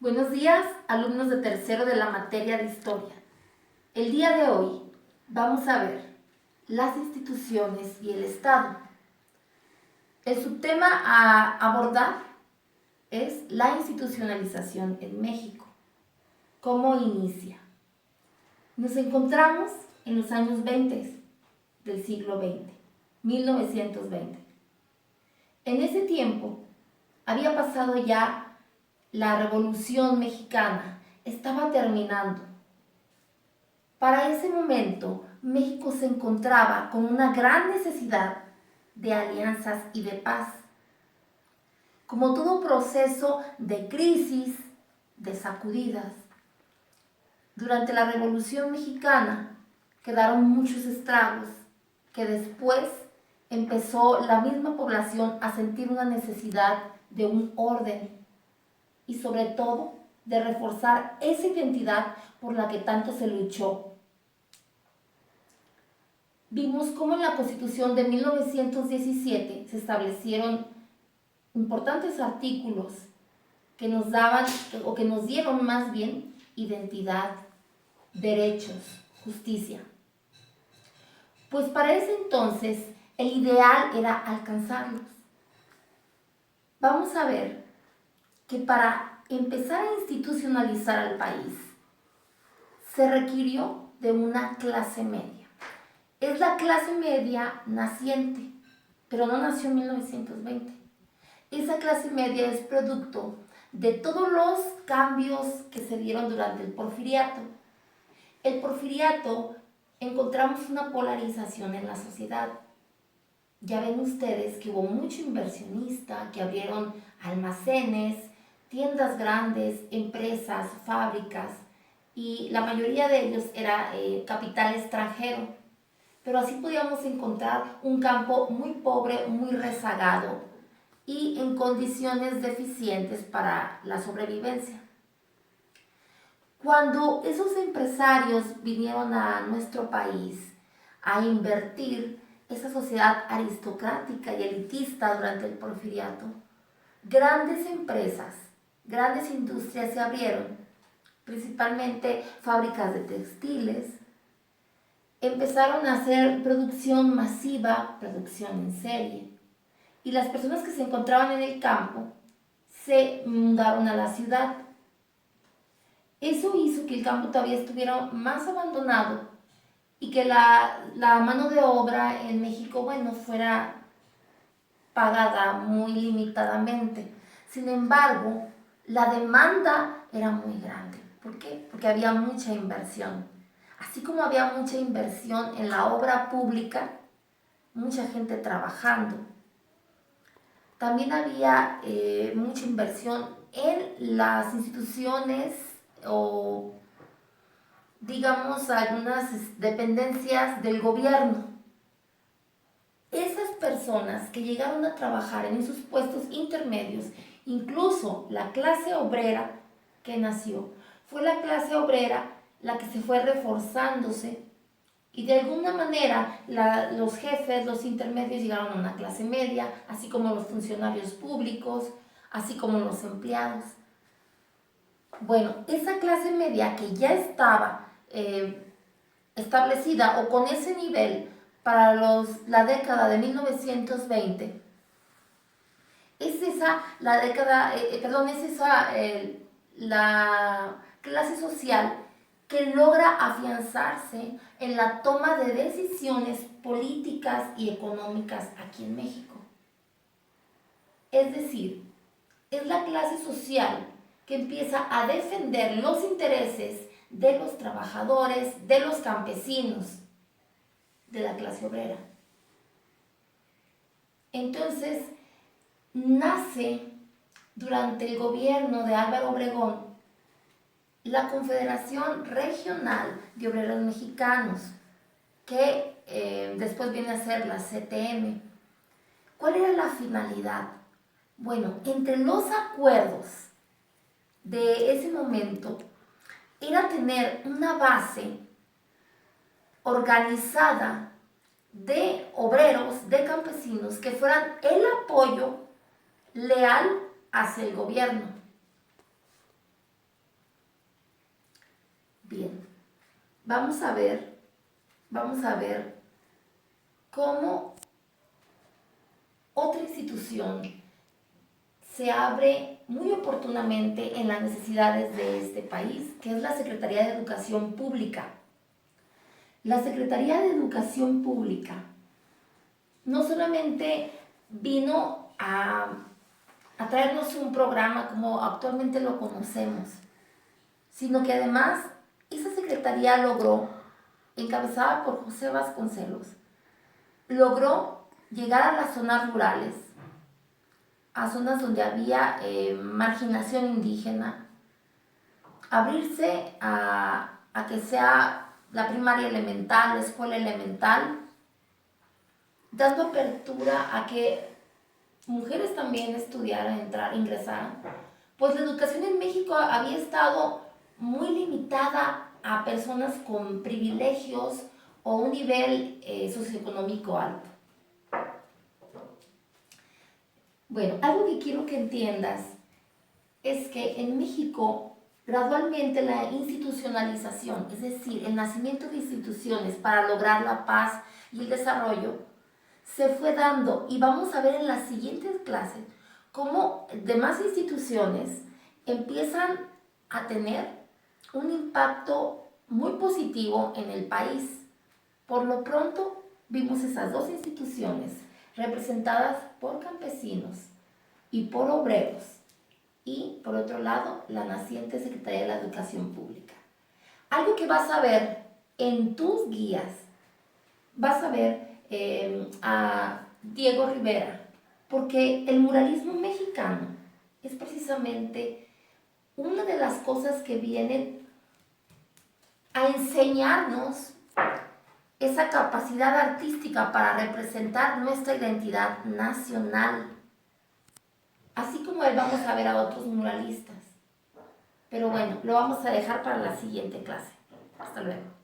Buenos días, alumnos de tercero de la materia de Historia. El día de hoy vamos a ver las instituciones y el Estado. El subtema a abordar es la institucionalización en México. ¿Cómo inicia? Nos encontramos en los años 20 del siglo XX, 1920. En ese tiempo había pasado ya la Revolución Mexicana, estaba terminando. Para ese momento, México se encontraba con una gran necesidad de alianzas y de paz. Como todo proceso de crisis, de sacudidas, durante la Revolución Mexicana quedaron muchos estragos que después empezó la misma población a sentir una necesidad de un orden y sobre todo de reforzar esa identidad por la que tanto se luchó. Vimos cómo en la Constitución de 1917 se establecieron importantes artículos que nos daban, o que nos dieron más bien, identidad, derechos, justicia. Pues para ese entonces el ideal era alcanzarlos. Vamos a ver que para empezar a institucionalizar al país se requirió de una clase media. Es la clase media naciente, pero no nació en 1920. Esa clase media es producto de todos los cambios que se dieron durante el Porfiriato. El Porfiriato encontramos una polarización en la sociedad. Ya ven ustedes que hubo mucho inversionista, que abrieron almacenes, tiendas grandes, empresas, fábricas, y la mayoría de ellos era capital extranjero. Pero así podíamos encontrar un campo muy pobre, muy rezagado y en condiciones deficientes para la sobrevivencia. Cuando esos empresarios vinieron a nuestro país a invertir, esa sociedad aristocrática y elitista durante el Porfiriato, grandes empresas, grandes industrias se abrieron, principalmente fábricas de textiles. Empezaron a hacer producción masiva, producción en serie, y las personas que se encontraban en el campo se mudaron a la ciudad. Eso hizo que el campo todavía estuviera más abandonado y que la mano de obra en México, fuera pagada muy limitadamente. Sin embargo, la demanda era muy grande. ¿Por qué? Porque había mucha inversión. Así como había mucha inversión en la obra pública, mucha gente trabajando. También había mucha inversión en las instituciones o, digamos, algunas dependencias del gobierno. Esas personas que llegaron a trabajar en esos puestos intermedios, incluso la clase obrera que nació, fue la clase obrera la que se fue reforzándose y de alguna manera los jefes, los intermedios llegaron a una clase media, así como los funcionarios públicos, así como los empleados. Bueno, esa clase media que ya estaba establecida o con ese nivel para la década de 1920, es esa la década, es esa la clase social que logra afianzarse en la toma de decisiones políticas y económicas aquí en México. Es decir, es la clase social que empieza a defender los intereses de los trabajadores, de los campesinos, de la clase obrera. Entonces, nace durante el gobierno de Álvaro Obregón la Confederación Regional de Obreros Mexicanos, que después viene a ser la CTM. ¿Cuál era la finalidad? Bueno, entre los acuerdos de ese momento era tener una base organizada de obreros, de campesinos, que fueran el apoyo leal hacia el gobierno. Bien, vamos a ver cómo otra institución se abre muy oportunamente en las necesidades de este país, que es la Secretaría de Educación Pública. La Secretaría de Educación Pública no solamente vino a traernos un programa como actualmente lo conocemos, sino que además esa secretaría logró, encabezada por José Vasconcelos, logró llegar a las zonas rurales, a zonas donde había marginación indígena, abrirse a que sea la primaria elemental, la escuela elemental, dando apertura a que mujeres también estudiaran, ingresaran, pues la educación en México había estado muy limitada a personas con privilegios o un nivel socioeconómico alto. Bueno, algo que quiero que entiendas es que en México gradualmente la institucionalización, es decir, el nacimiento de instituciones para lograr la paz y el desarrollo, se fue dando, y vamos a ver en las siguientes clases cómo demás instituciones empiezan a tener un impacto muy positivo en el país. Por lo pronto vimos esas dos instituciones representadas por campesinos y por obreros, y por otro lado la naciente Secretaría de la Educación Pública. Algo que vas a ver en tus guías, vas a ver a Diego Rivera, porque el muralismo mexicano es precisamente una de las cosas que vienen a enseñarnos esa capacidad artística para representar nuestra identidad nacional. Así como él, vamos a ver a otros muralistas. Pero bueno, lo vamos a dejar para la siguiente clase. Hasta luego.